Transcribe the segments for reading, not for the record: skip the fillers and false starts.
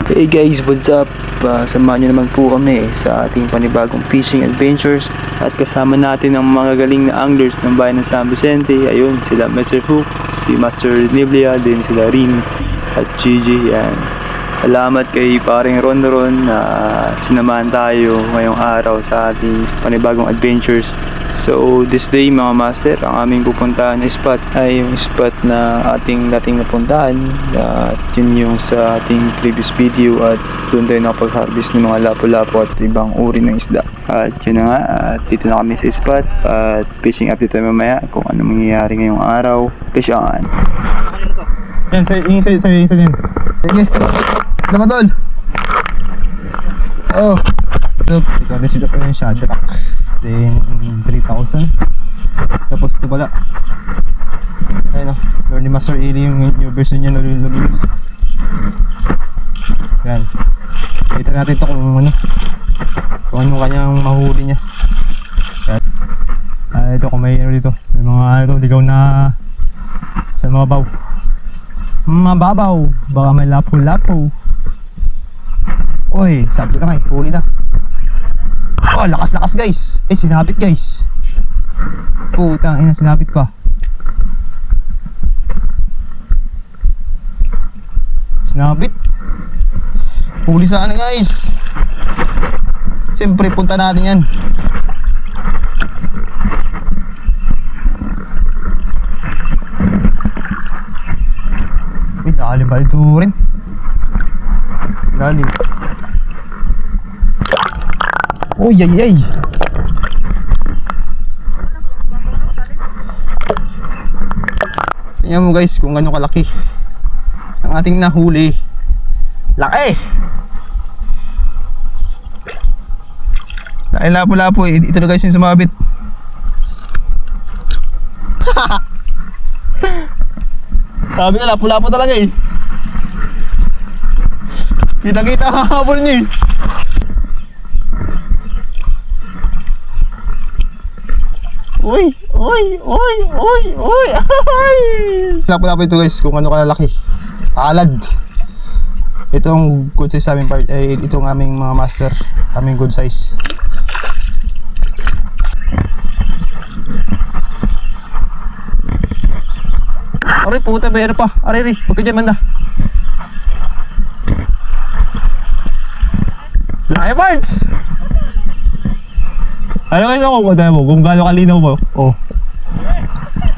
Hey guys, what's up? Samahan nyo naman po kami sa ating panibagong fishing adventures at kasama natin ang mga galing na anglers ng bayan ng San Vicente. Ayun, sila Mr. Hook, si Master Niblia, din sila Rin at Gigi. Yan. Salamat kay paring Ron na sinamahan tayo ngayong araw sa ating panibagong adventures. So this day mga master, ang aming pupuntahan na spot ay yung spot na ating dating napuntahan at yun yung sa ating previous video at doon tayo nakapag-harvest ng mga lapu-lapu at ibang uri ng isda. At yun na nga, at dito na kami sa spot at fishing update tayo mamaya kung ano mangyayari ngayong araw. Fish on! Yan, isa din. Sige, lama tol. Oh. Ito, nasidap ko yung Shadrack. Then 3,000. Tapos ito pala, ayun o, Lord ni Master Eli, yung new version niya na luminous. Yan, kita natin ito kung ano kanyang mahuli niya. Ito kung may ano dito, may mga ito, ligaw na sa mababaw. Mababaw, baka may lapu-lapu. Uy, sabi ko na kay, huli na. Oh, lakas-lakas guys. Sinabit guys. Putang ina, sinabit pa. Sinabit. Huli sana guys. Siyempre, punta natin yan. Lalim ba ito rin? Lalim. Oh, yay. Tingnan mo guys kung gano'ng kalaki ang ating nahuli. Laki! Dahil lapo-lapo ito na guys yung sumabit. Sabi nga lapo-lapo talaga eh. Kita-kita ang habol niya eh. Uy! Lapo-lapo ito guys kung ano kalalaki. Alad. Itong good size sa aming part, itong aming mga master, aming good size. Aray puta, may ano pa. Aray, huwag ka dyan manda. Laki birds! Ano kayo sa kukuda mo? Kung gaano kalinaw mo? Oh.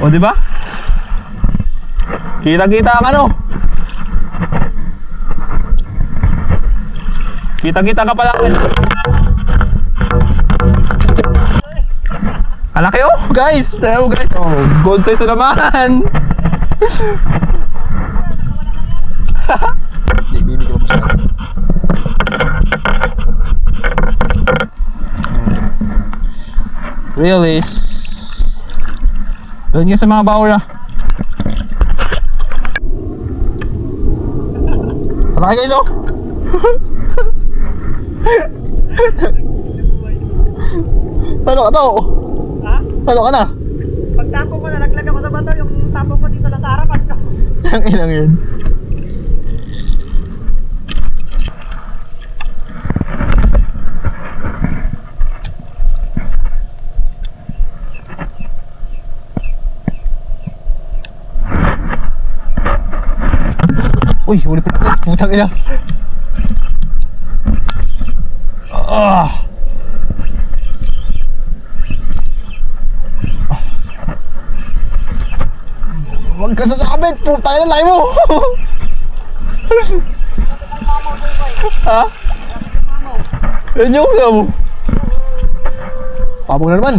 O diba? Kita-kita ang ano? Kita-kita ka pala. Alaki oh! Guys! Tayo guys! Oh, gold size na naman! Hindi, bibig ko pa siya. Release. Doon nga sa mga bawra. Alaki guys oh! Ano ka to? Ha? Ano ka na? Pagtapo ko, nalaglag ako sa bato. Yung tapo ko dito lang sa harapan ko. Ang inang yun. Uy, huli pa guys, putang ina. Huwag ka sasabit, putang ina, lahi mo. Ha? Yan yung ulam mo. Pabog na naman.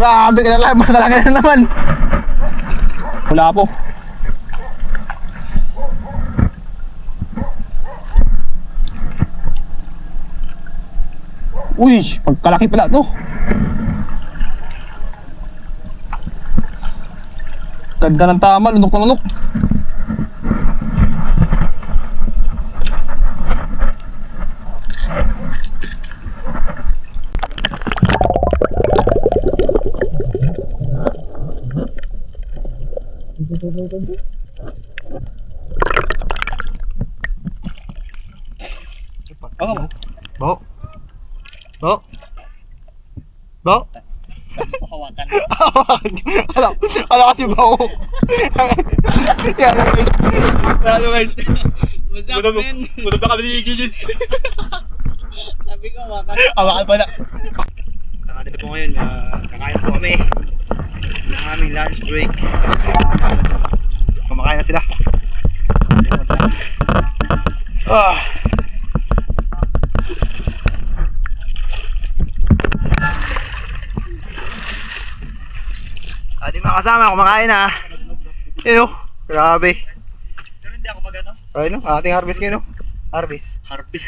Grabe ka na lang, talaga na naman. Wala po. Uy, pagkalaki pala to. Ganda ng tama, lunok na lunok. Oh. Bo. Bo. Bo. Hawakan. Ala kasi bo. Ano guys? What's up, man? Buto na kami ni Gigi. Sabi ko, hawakan. Hawakan pala. Nakadito po ngayon, kakain po kami ng aming lunch break. Kumakain na sila. Ah. Ating mga kasama, kumakain na. Yun o, grabe. Pero hindi ako magano. Ayun o, ating harvest ngayon o. Harvest. Harvest.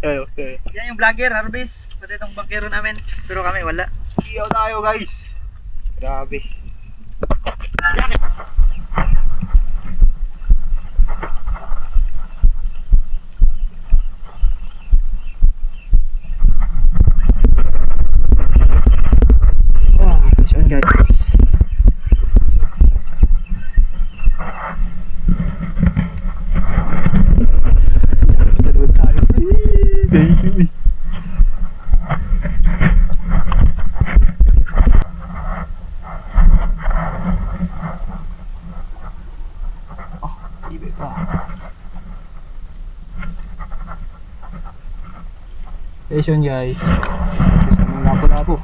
Ayun, Yan yung vlogger, harvest. Pati itong bangkero namin. Pero kami wala. iyaw tayo guys. Grabe. So yun guys. Tatawag tayo. Thank you. Ibe pa. Station guys. Sisama lapo-lapo.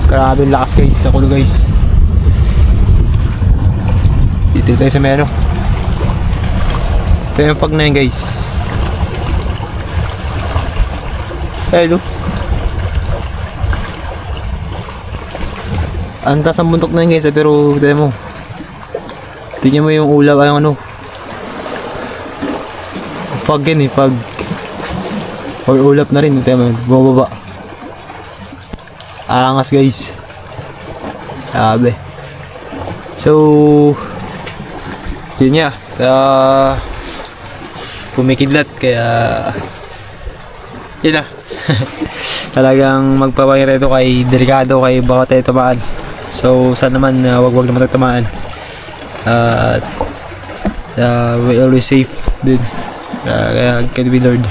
Grabe yung lakas guys sa kulo guys. Dito tayo sa mero. Ito yung pag na yun guys. Hello. Antas ang buntok na yun guys pero tignan mo. Tignan mo yung ulap ay ano. Pag yan pag or ulap na rin, tignan mo, bumababa. Angas guys. Sabi. So yun nga. Pumikidlat kaya yun na. Talagang magpapakireto kay delikado kay baka tayo tamaan. So sana naman wag naman tayo tamaan. We always safe din. Kaya can be Lord.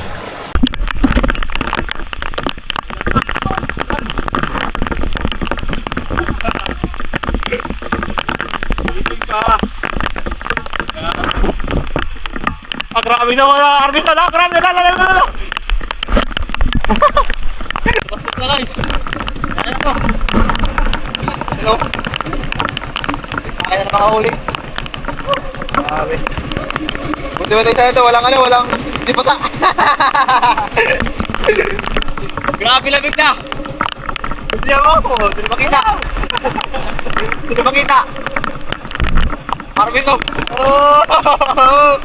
Grabe na mga arbis na lang! Grabe na lang! Paspas na guys! Ayan na to! Hello! Kaya na makahuli! Grabe! Buti ba tayo ito? Walang hindi pasa! Grabe lamig na! Hindi ako! Hindi makita! Hindi makita! Arbis oh! Oh!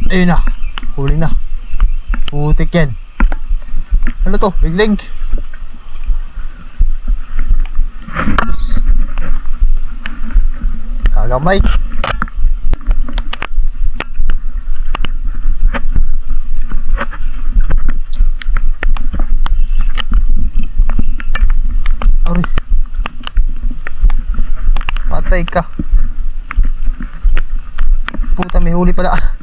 Ayun na, huli na. Putik yan. Ano to? Biglig. Kagamay. Aray. Patay ka. Puta, may huli pala.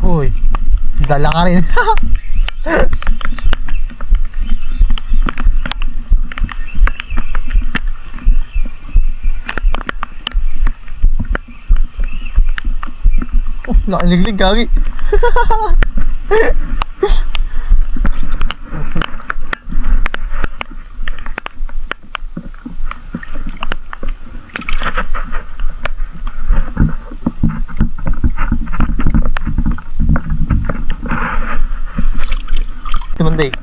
Uy, dala ka rin. Oh, nakaliglig kagi. tumande.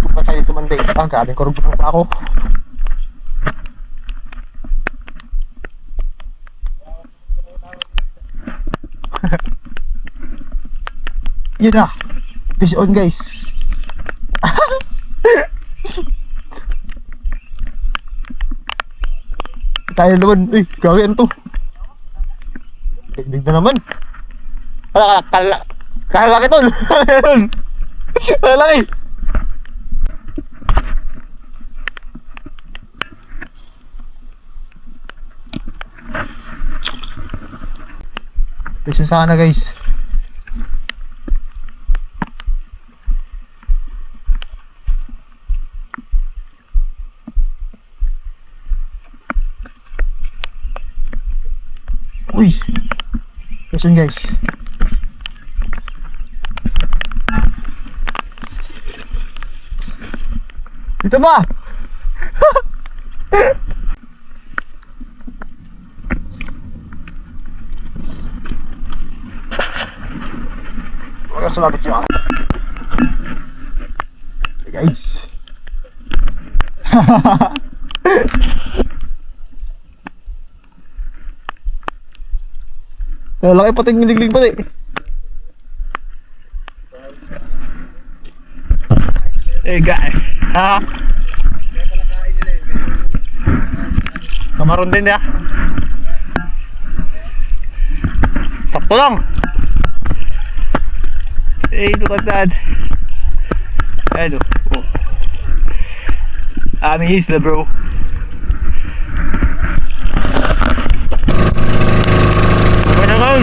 Kung pa sa'yo tumande. Galing ko rin pa ako. Yun na. Fish on guys. Tayo naman. Gawin ano to? Digdig na naman. Kalaki tol. Kalaki. Fish on sana guys. Uy! Listen guys. Dito ba? Wala sumabit siya. Hey guys. Laki pati yung niliglig pati. Hey guys. Ha? Kamaron din ya. Sakto lang. Hey, look at that. Ano? Oh. Aming isla bro. Naman.